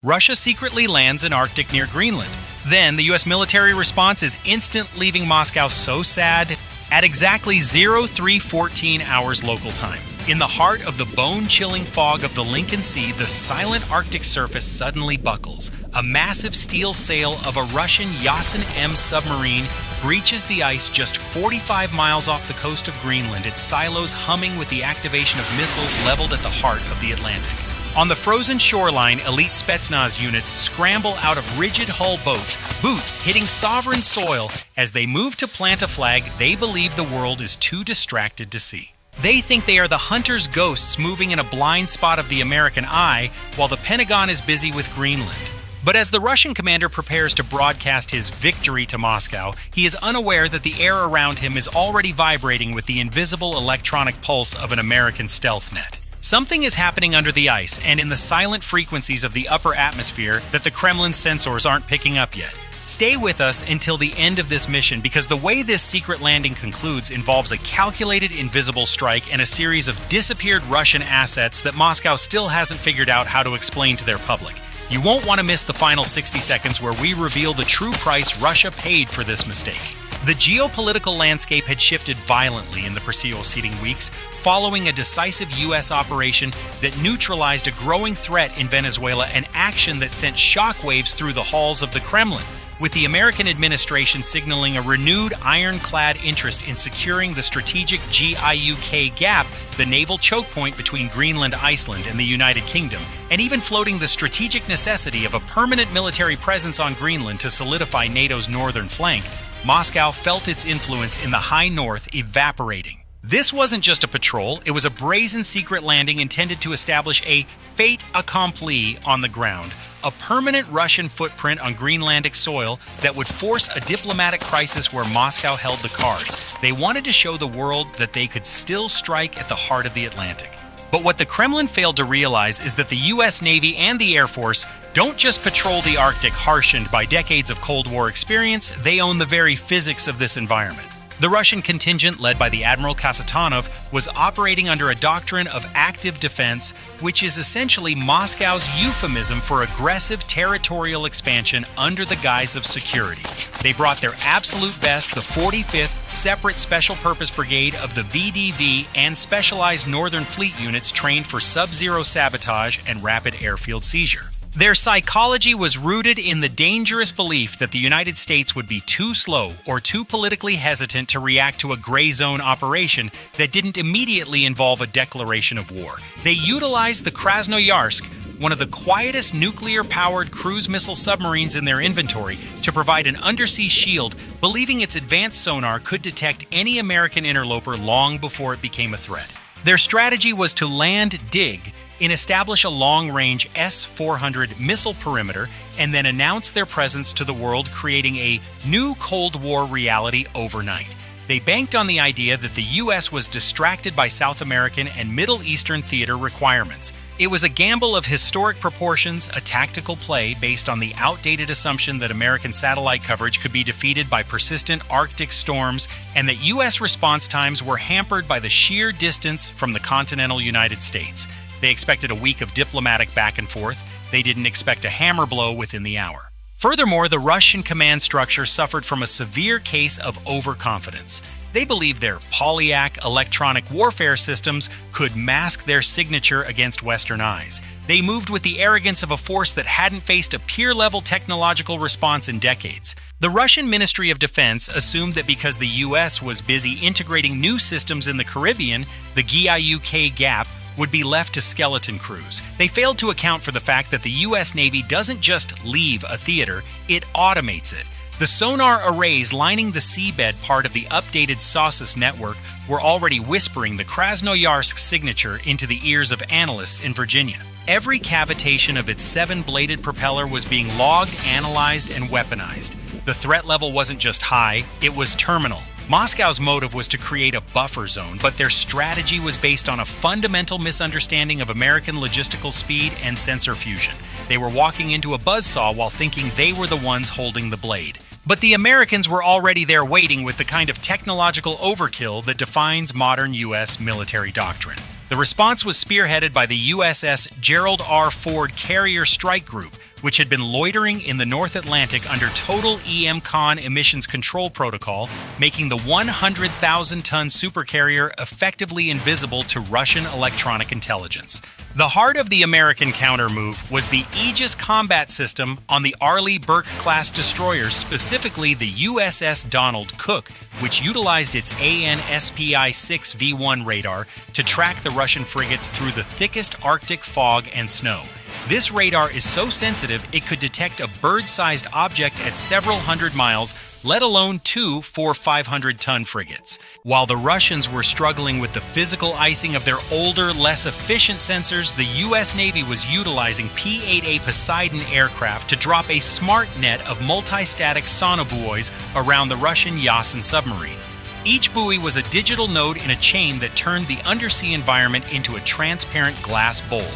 Russia secretly lands in Arctic near Greenland. Then, the US military response is instant, leaving Moscow so sad at exactly 0314 hours local time. In the heart of the bone-chilling fog of the Lincoln Sea, the silent Arctic surface suddenly buckles. A massive steel sail of a Russian Yasen M submarine breaches the ice just 45 miles off the coast of Greenland, its silos humming with the activation of missiles leveled at the heart of the Atlantic. On the frozen shoreline, elite Spetsnaz units scramble out of rigid hull boots hitting sovereign soil as they move to plant a flag they believe the world is too distracted to see. They think they are the hunter's ghosts moving in a blind spot of the American eye, while the Pentagon is busy with Greenland. But as the Russian commander prepares to broadcast his victory to Moscow, he is unaware that the air around him is already vibrating with the invisible electronic pulse of an American stealth net. Something is happening under the ice and in the silent frequencies of the upper atmosphere that the Kremlin sensors aren't picking up yet. Stay with us until the end of this mission, because the way this secret landing concludes involves a calculated invisible strike and a series of disappeared Russian assets that Moscow still hasn't figured out how to explain to their public. You won't want to miss the final 60 seconds where we reveal the true price Russia paid for this mistake. The geopolitical landscape had shifted violently in the preceding weeks, following a decisive U.S. operation that neutralized a growing threat in Venezuela, an action that sent shockwaves through the halls of the Kremlin, with the American administration signaling a renewed ironclad interest in securing the strategic GIUK gap, the naval choke point between Greenland, Iceland, and the United Kingdom, and even floating the strategic necessity of a permanent military presence on Greenland to solidify NATO's northern flank. Moscow felt its influence in the high north evaporating. This wasn't just a patrol, it was a brazen secret landing intended to establish a fait accompli on the ground, a permanent Russian footprint on Greenlandic soil that would force a diplomatic crisis where Moscow held the cards. They wanted to show the world that they could still strike at the heart of the Atlantic. But what the Kremlin failed to realize is that the US Navy and the Air Force don't just patrol the Arctic harshened by decades of Cold War experience, they own the very physics of this environment. The Russian contingent, led by the Admiral Kasatonov, was operating under a doctrine of active defense, which is essentially Moscow's euphemism for aggressive territorial expansion under the guise of security. They brought their absolute best, the 45th Separate Special Purpose Brigade of the VDV and specialized Northern Fleet units trained for sub-zero sabotage and rapid airfield seizure. Their psychology was rooted in the dangerous belief that the United States would be too slow or too politically hesitant to react to a gray zone operation that didn't immediately involve a declaration of war. They utilized the Krasnoyarsk, one of the quietest nuclear-powered cruise missile submarines in their inventory, to provide an undersea shield, believing its advanced sonar could detect any American interloper long before it became a threat. Their strategy was to land, dig, and establish a long-range S-400 missile perimeter, and then announce their presence to the world, creating a new Cold War reality overnight. They banked on the idea that the U.S. was distracted by South American and Middle Eastern theater requirements. It was a gamble of historic proportions, a tactical play based on the outdated assumption that American satellite coverage could be defeated by persistent Arctic storms, and that U.S. response times were hampered by the sheer distance from the continental United States. They expected a week of diplomatic back and forth. They didn't expect a hammer blow within the hour. Furthermore, the Russian command structure suffered from a severe case of overconfidence. They believed their Polyak electronic warfare systems could mask their signature against Western eyes. They moved with the arrogance of a force that hadn't faced a peer-level technological response in decades. The Russian Ministry of Defense assumed that because the U.S. was busy integrating new systems in the Caribbean, the GIUK gap would be left to skeleton crews. They failed to account for the fact that the U.S. Navy doesn't just leave a theater, it automates it. The sonar arrays lining the seabed part of the updated SOSUS network were already whispering the Krasnoyarsk signature into the ears of analysts in Virginia. Every cavitation of its 7-bladed propeller was being logged, analyzed, and weaponized. The threat level wasn't just high, it was terminal. Moscow's motive was to create a buffer zone, but their strategy was based on a fundamental misunderstanding of American logistical speed and sensor fusion. They were walking into a buzzsaw while thinking they were the ones holding the blade. But the Americans were already there waiting with the kind of technological overkill that defines modern U.S. military doctrine. The response was spearheaded by the USS Gerald R. Ford Carrier Strike Group, which had been loitering in the North Atlantic under total EMCON emissions control protocol, making the 100,000-ton supercarrier effectively invisible to Russian electronic intelligence. The heart of the American counter-move was the Aegis combat system on the Arleigh Burke-class destroyers, specifically the USS Donald Cook, which utilized its AN/SPI-6 V1 radar to track the Russian frigates through the thickest Arctic fog and snow. This radar is so sensitive it could detect a bird-sized object at several hundred miles, let alone 2 400-500-ton frigates. While the Russians were struggling with the physical icing of their older, less efficient sensors, the U.S. Navy was utilizing P-8A Poseidon aircraft to drop a smart net of multi-static sonobuoys around the Russian Yasen submarine. Each buoy was a digital node in a chain that turned the undersea environment into a transparent glass bowl.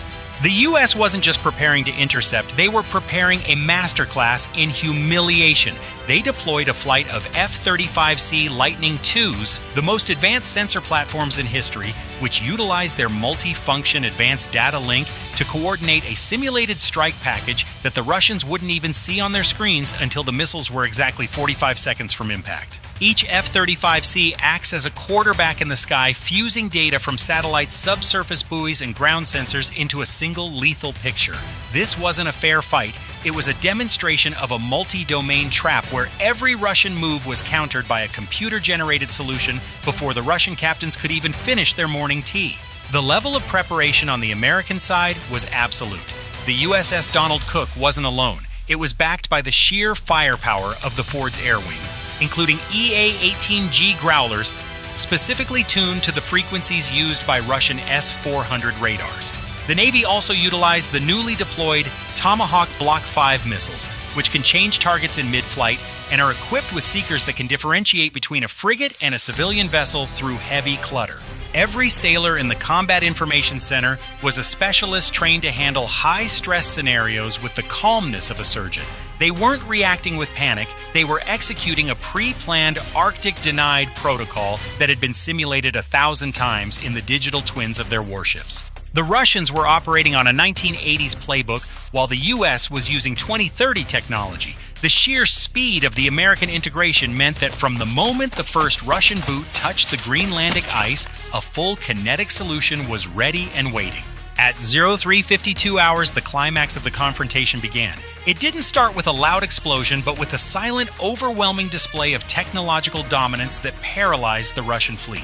The U.S. wasn't just preparing to intercept, they were preparing a masterclass in humiliation. They deployed a flight of F-35C Lightning IIs, the most advanced sensor platforms in history, which utilized their multi-function advanced data link to coordinate a simulated strike package that the Russians wouldn't even see on their screens until the missiles were exactly 45 seconds from impact. Each F-35C acts as a quarterback in the sky, fusing data from satellite subsurface buoys and ground sensors into a single lethal picture. This wasn't a fair fight. It was a demonstration of a multi-domain trap where every Russian move was countered by a computer-generated solution before the Russian captains could even finish their morning tea. The level of preparation on the American side was absolute. The USS Donald Cook wasn't alone. It was backed by the sheer firepower of the Ford's air wing, including EA-18G Growlers, specifically tuned to the frequencies used by Russian S-400 radars. The Navy also utilized the newly deployed Tomahawk Block 5 missiles, which can change targets in mid-flight and are equipped with seekers that can differentiate between a frigate and a civilian vessel through heavy clutter. Every sailor in the Combat Information Center was a specialist trained to handle high-stress scenarios with the calmness of a surgeon. They weren't reacting with panic, they were executing a pre-planned Arctic-denied protocol that had been simulated 1,000 times in the digital twins of their warships. The Russians were operating on a 1980s playbook, while the U.S. was using 2030 technology. The sheer speed of the American integration meant that from the moment the first Russian boot touched the Greenlandic ice, a full kinetic solution was ready and waiting. At 03:52 hours, the climax of the confrontation began. It didn't start with a loud explosion, but with a silent, overwhelming display of technological dominance that paralyzed the Russian fleet.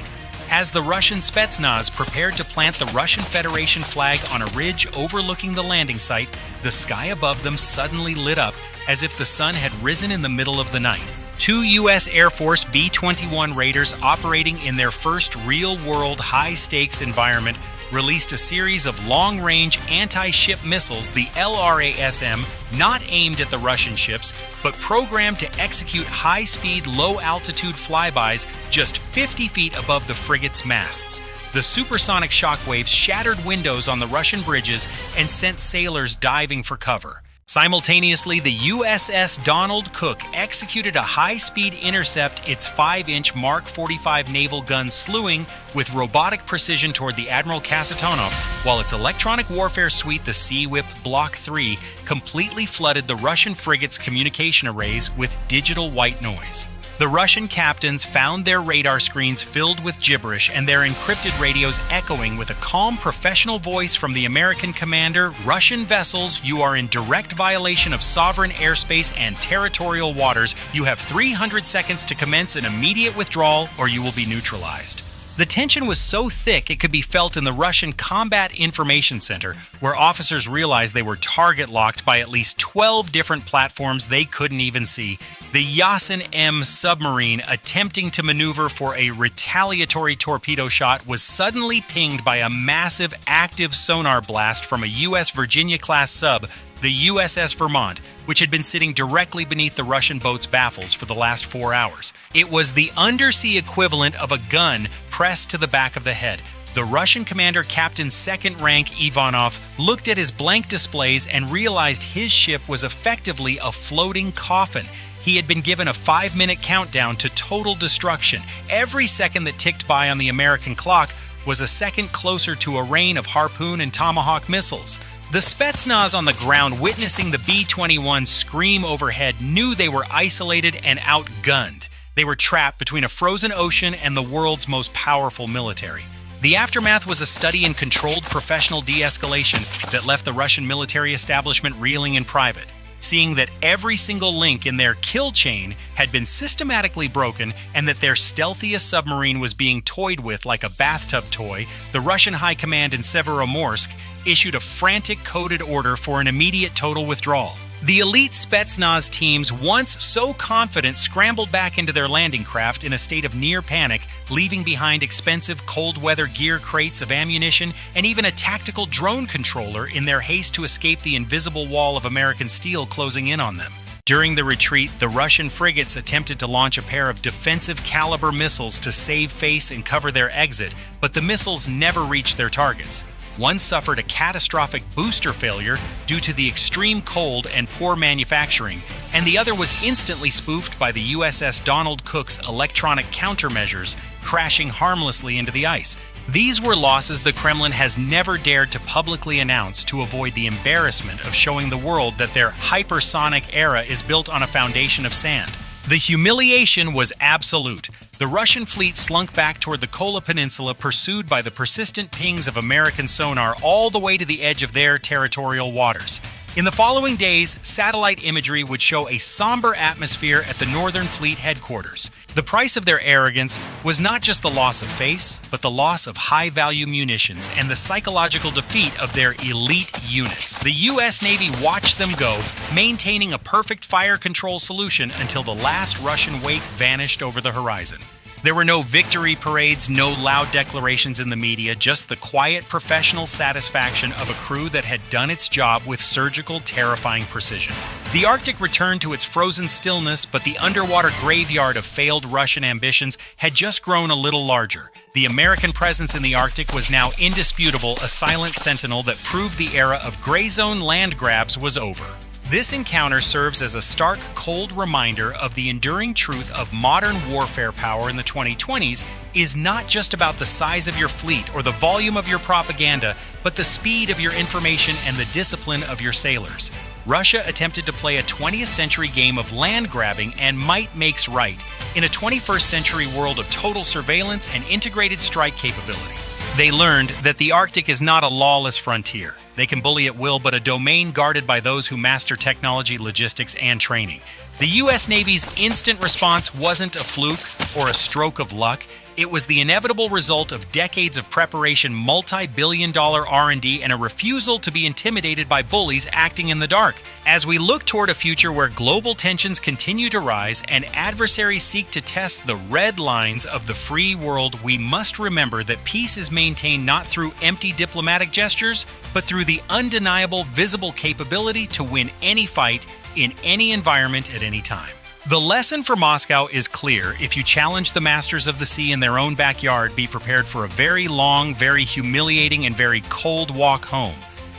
As the Russian Spetsnaz prepared to plant the Russian Federation flag on a ridge overlooking the landing site, the sky above them suddenly lit up as if the sun had risen in the middle of the night. 2 U.S. Air Force B-21 Raiders operating in their first real-world high-stakes environment released a series of long-range anti-ship missiles, the LRASM, not aimed at the Russian ships, but programmed to execute high-speed, low-altitude flybys just 50 feet above the frigate's masts. The supersonic shockwaves shattered windows on the Russian bridges and sent sailors diving for cover. Simultaneously, the USS Donald Cook executed a high-speed intercept its 5-inch Mark 45 naval gun slewing with robotic precision toward the Admiral Kasatonov, while its electronic warfare suite, the Sea Whip Block 3, completely flooded the Russian frigate's communication arrays with digital white noise. The Russian captains found their radar screens filled with gibberish and their encrypted radios echoing with a calm professional voice from the American commander, "Russian vessels, you are in direct violation of sovereign airspace and territorial waters. You have 300 seconds to commence an immediate withdrawal or you will be neutralized." The tension was so thick it could be felt in the Russian Combat Information Center, where officers realized they were target-locked by at least 12 different platforms they couldn't even see. The Yasen M submarine, attempting to maneuver for a retaliatory torpedo shot, was suddenly pinged by a massive active sonar blast from a U.S. Virginia-class sub, the USS Vermont, which had been sitting directly beneath the Russian boat's baffles for the last 4 hours. It was the undersea equivalent of a gun pressed to the back of the head. The Russian commander, Captain Second Rank Ivanov, looked at his blank displays and realized his ship was effectively a floating coffin. He had been given a 5-minute countdown to total destruction. Every second that ticked by on the American clock was a second closer to a rain of Harpoon and Tomahawk missiles. The Spetsnaz on the ground, witnessing the B-21 scream overhead, knew they were isolated and outgunned. They were trapped between a frozen ocean and the world's most powerful military. The aftermath was a study in controlled professional de-escalation that left the Russian military establishment reeling in private. Seeing that every single link in their kill chain had been systematically broken and that their stealthiest submarine was being toyed with like a bathtub toy, the Russian High Command in Severomorsk issued a frantic coded order for an immediate total withdrawal. The elite Spetsnaz teams, once so confident, scrambled back into their landing craft in a state of near panic, leaving behind expensive cold-weather gear crates of ammunition and even a tactical drone controller in their haste to escape the invisible wall of American steel closing in on them. During the retreat, the Russian frigates attempted to launch a pair of defensive-caliber missiles to save face and cover their exit, but the missiles never reached their targets. One suffered a catastrophic booster failure due to the extreme cold and poor manufacturing, and the other was instantly spoofed by the USS Donald Cook's electronic countermeasures, crashing harmlessly into the ice. These were losses the Kremlin has never dared to publicly announce to avoid the embarrassment of showing the world that their hypersonic era is built on a foundation of sand. The humiliation was absolute. The Russian fleet slunk back toward the Kola Peninsula, pursued by the persistent pings of American sonar all the way to the edge of their territorial waters. In the following days, satellite imagery would show a somber atmosphere at the Northern Fleet headquarters. The price of their arrogance was not just the loss of face, but the loss of high-value munitions and the psychological defeat of their elite units. The U.S. Navy watched them go, maintaining a perfect fire control solution until the last Russian wake vanished over the horizon. There were no victory parades, no loud declarations in the media, just the quiet professional satisfaction of a crew that had done its job with surgical, terrifying precision. The Arctic returned to its frozen stillness, but the underwater graveyard of failed Russian ambitions had just grown a little larger. The American presence in the Arctic was now indisputable, a silent sentinel that proved the era of gray zone land grabs was over. This encounter serves as a stark, cold reminder of the enduring truth of modern warfare power in the 2020s is not just about the size of your fleet or the volume of your propaganda, but the speed of your information and the discipline of your sailors. Russia attempted to play a 20th century game of land grabbing, and might makes right, in a 21st century world of total surveillance and integrated strike capability. They learned that the Arctic is not a lawless frontier. They can bully at will, but a domain guarded by those who master technology, logistics, and training. The U.S. Navy's instant response wasn't a fluke or a stroke of luck. It was the inevitable result of decades of preparation, multi-billion-dollar R&D, and a refusal to be intimidated by bullies acting in the dark. As we look toward a future where global tensions continue to rise and adversaries seek to test the red lines of the free world, we must remember that peace is maintained not through empty diplomatic gestures, but through the undeniable, visible capability to win any fight in any environment at any time. The lesson for Moscow is clear. If you challenge the masters of the sea in their own backyard, be prepared for a very long, very humiliating, and very cold walk home.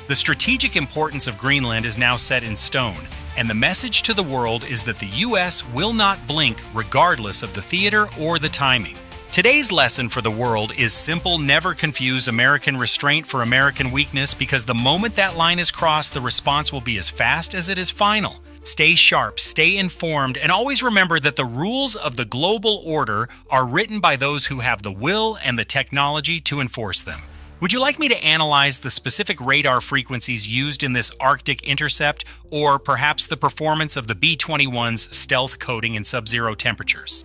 The strategic importance of Greenland is now set in stone, and the message to the world is that the U.S. will not blink regardless of the theater or the timing. Today's lesson for the world is simple: never confuse American restraint for American weakness, because the moment that line is crossed, the response will be as fast as it is final. Stay sharp, stay informed, and always remember that the rules of the global order are written by those who have the will and the technology to enforce them. Would you like me to analyze the specific radar frequencies used in this Arctic intercept, or perhaps the performance of the B-21's stealth coating in sub-zero temperatures?